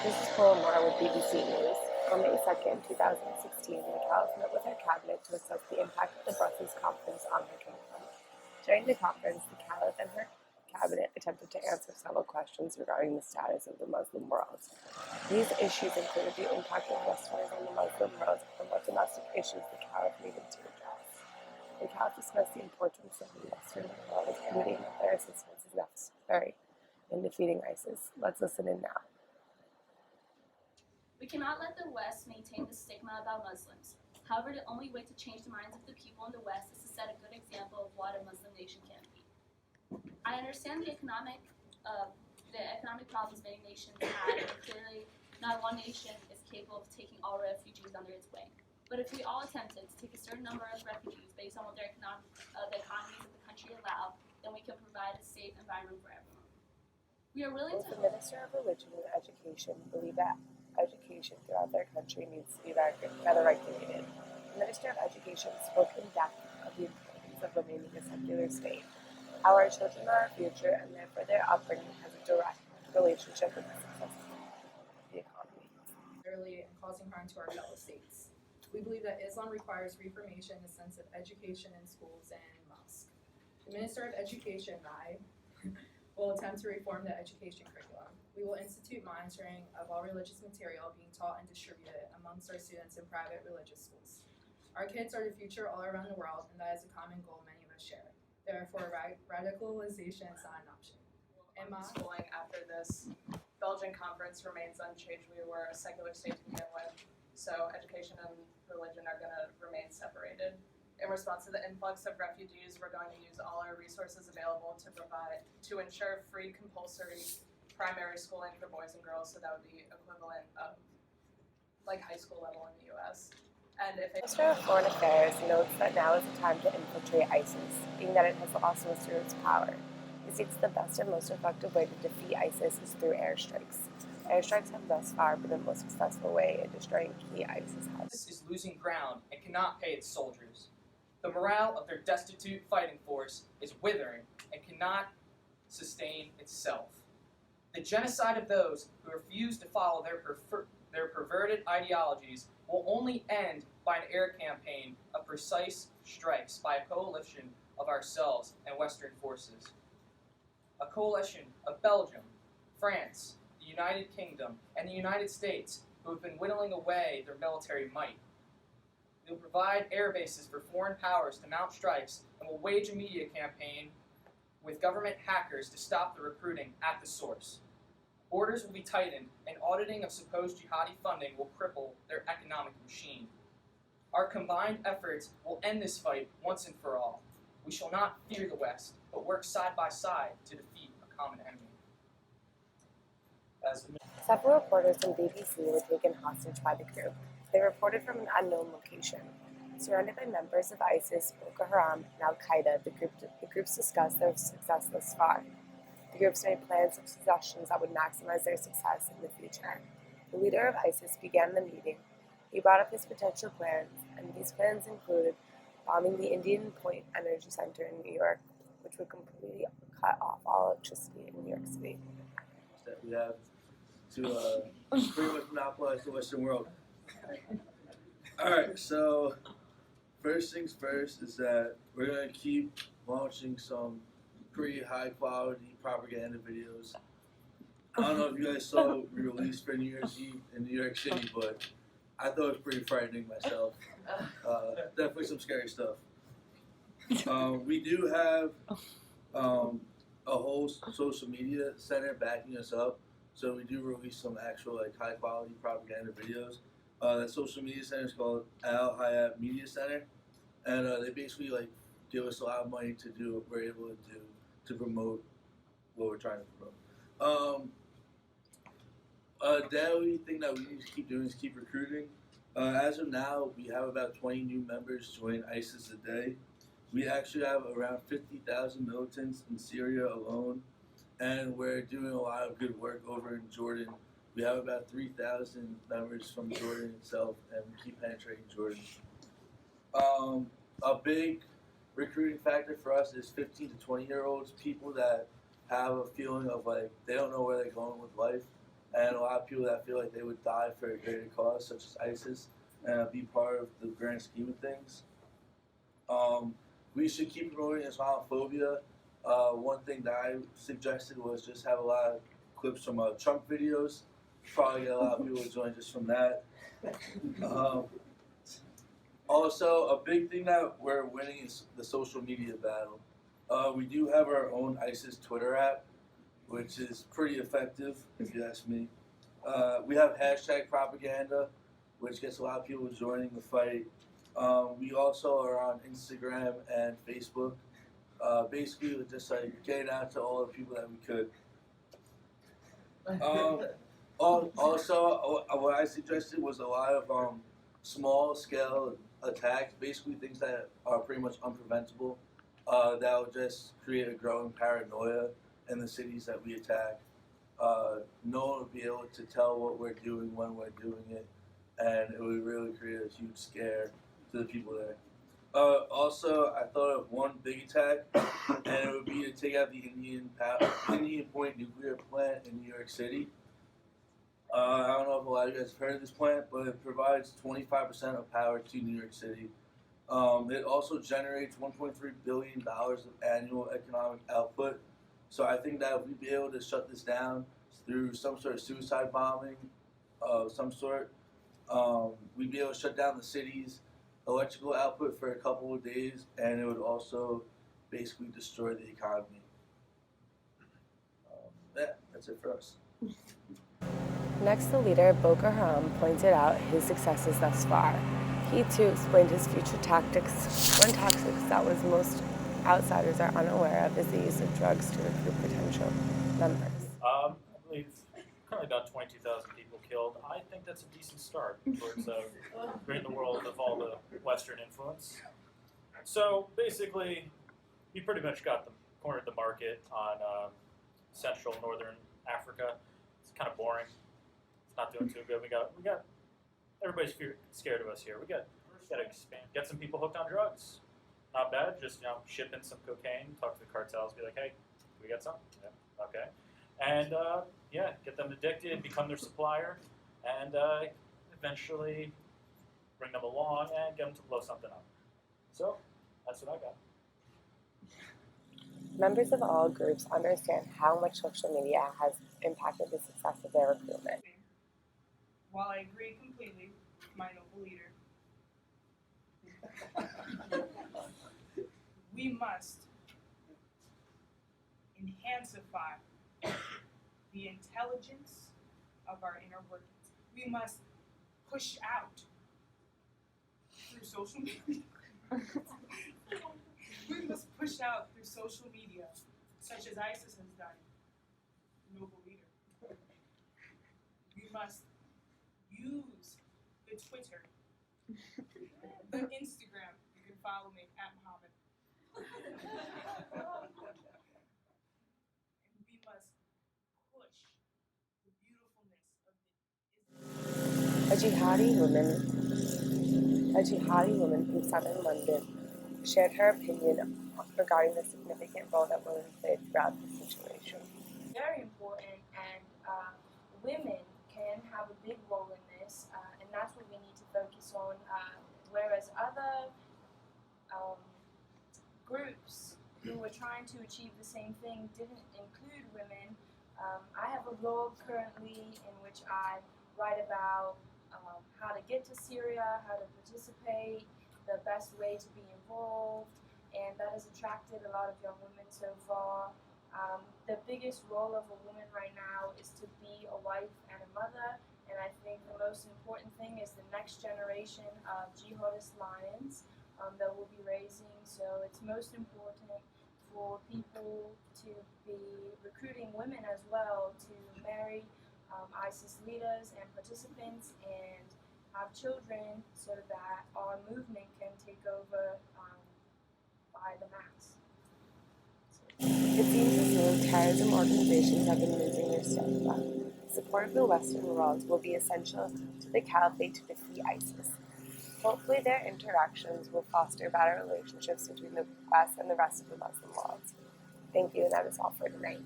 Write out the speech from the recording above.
This is Paula Moore with BBC News. On May 2nd, 2016, the Caliph met with her cabinet to assess the impact of the Brussels conference on her kingdom. During the conference, the Caliph and her cabinet attempted to answer several questions regarding the status of the Muslim world. These issues included the impact of Westerners on the Muslim world and what domestic issues the Caliph needed to address. The Caliph discussed the importance of the Western world, admitting that their assistance is necessary in defeating ISIS. Let's listen in now. We cannot let the West maintain the stigma about Muslims. However, the only way to change the minds of the people in the West is to set a good example of what a Muslim nation can be. I understand the economic problems many nations have, and clearly not one nation is capable of taking all refugees under its wing. But if we all attempted to take a certain number of refugees based on what the economies of the country allow, then we can provide a safe environment for everyone. We are willing Both to. the Minister of Religion and Education believe that education throughout their country needs to be better regulated. The Minister of Education spoke in depth of the importance of remaining a secular state, how our children are our future, and therefore their upbringing has a direct relationship with the success of the economy. And causing harm to our fellow states. We believe that Islam requires reformation in the sense of education in schools and mosques. The Minister of Education and I will attempt to reform the education curriculum. We will institute monitoring of all religious material being taught and distributed amongst our students in private religious schools. Our kids are the future all around the world, and that is a common goal many of us share. Therefore, radicalization is not an option. Schooling after this Belgian conference remains unchanged. We were a secular state to begin with, so education and religion are going to remain separated. In response to the influx of refugees, we're going to use all our resources available to ensure free compulsory primary schooling for boys and girls, so that would be equivalent of like high school level in the US. And if The Minister of Foreign Affairs notes that now is the time to infiltrate ISIS, being that it has lost most of its power. He states the best and most effective way to defeat ISIS is through airstrikes. Airstrikes have thus far been the most successful way in destroying key ISIS hubs. ISIS is losing ground and cannot pay its soldiers. The morale of their destitute fighting force is withering and cannot sustain itself. The genocide of those who refuse to follow their perverted ideologies will only end by an air campaign of precise strikes by a coalition of ourselves and Western forces. A coalition of Belgium, France, the United Kingdom, and the United States who have been whittling away their military might. They will provide air bases for foreign powers to mount strikes and will wage a media campaign with government hackers to stop the recruiting at the source. Borders will be tightened, and auditing of supposed jihadi funding will cripple their economic machine. Our combined efforts will end this fight once and for all. We shall not fear the West, but work side by side to defeat a common enemy. Several reporters from BBC were taken hostage by the group. They reported from an unknown location. Surrounded by members of ISIS, Boko Haram, and Al-Qaeda, the groups discussed their success thus far. The groups made plans of suggestions that would maximize their success in the future. The leader of ISIS began the meeting. He brought up his potential plans, and these plans included bombing the Indian Point Energy Center in New York, which would completely cut off all electricity in New York City. That we have to pretty much monopolize the Western world. Alright, so first things first is that we're going to keep launching some pretty high quality propaganda videos. I don't know if you guys saw what we released for New Year's Eve in New York City, but I thought it was pretty frightening myself. Definitely some scary stuff. We do have a whole social media center backing us up, so we do release some actual like high quality propaganda videos. That social media center is called Al Hayat Media Center, and they basically like give us a lot of money to do what we're able to do to promote what we're trying to promote. Daily thing that we need to keep doing is keep recruiting. As of now, we have about 20 new members join ISIS a day. We actually have around 50,000 militants in Syria alone, and we're doing a lot of good work over in Jordan. We have about 3,000 members from Jordan itself, and we keep penetrating Jordan. A big recruiting factor for us is 15 to 20-year-olds, people that have a feeling of like they don't know where they're going with life. and a lot of people that feel like they would die for a greater cause, such as ISIS, and be part of the grand scheme of things. We should keep promoting Islamophobia. One thing that I suggested was just have a lot of clips from Trump videos. Probably get a lot of people to join just from that. Also, a big thing that we're winning is the social media battle. We do have our own ISIS Twitter app, which is pretty effective, if you ask me. We have hashtag propaganda, which gets a lot of people joining the fight. We also are on Instagram and Facebook. Basically, we're just like getting out to all the people that we could. Also, what I suggested was a lot of small scale attacks, basically things that are pretty much unpreventable, that will just create a growing paranoia in the cities that we attack. No one will be able to tell what we're doing when we're doing it, and it would really create a huge scare to the people there. Also, I thought of one big attack, and it would be to take out the Indian Point nuclear plant in New York City. I don't know if a lot of you guys have heard of this plant, but it provides 25% of power to New York City. It also generates $1.3 billion of annual economic output. So I think that if we'd be able to shut this down through some sort of suicide bombing of some sort, we'd be able to shut down the city's electrical output for a couple of days, and it would also basically destroy the economy. That's it for us. Next, the leader of Boko Haram pointed out his successes thus far. He too explained his future tactics. One tactic that was most outsiders are unaware of is the use of drugs to recruit potential members. We've currently about 22,000 people killed. I think that's a decent start towards ridding the world of all the Western influence. So basically, we pretty much cornered the market on Central Northern Africa. It's kind of boring. It's not doing too good. We got everybody's scared of us here. We got to expand, get some people hooked on drugs. Not bad. Just ship in some cocaine, talk to the cartels, be like, hey, we got some. Yeah, okay. And get them addicted, become their supplier, and eventually bring them along and get them to blow something up. So that's what I got. Members of all groups understand how much social media has impacted the success of their recruitment. While I agree completely with my noble leader, we must enhancify the intelligence of our inner workings. We must push out through social media. We must push out through social media, such as ISIS has done. Noble leader. We must use the Twitter, the Instagram. You can follow me at Muhammad. And we must push the beautifulness of A jihadi woman from southern London shared her opinion regarding the significant role that women played throughout the situation. Very important, and women can have a big role in this, and that's what we need to focus on. Whereas other groups who were trying to achieve the same thing didn't include women. I have a blog currently in which I write about how to get to Syria, how to participate, the best way to be involved, and that has attracted a lot of young women so far. The biggest role of a woman right now is to be a wife and a mother, and I think the most important thing is the next generation of jihadist lions that we'll be raising. So it's most important for people to be recruiting women as well to marry ISIS leaders and participants and have children so that our movement can take over by the mass. It seems as though terrorism organizations have been losing their stamina. Support of the Western world will be essential to the caliphate to defeat ISIS. Hopefully their interactions will foster better relationships between the West and the rest of the Muslim world. Thank you, and that is all for tonight.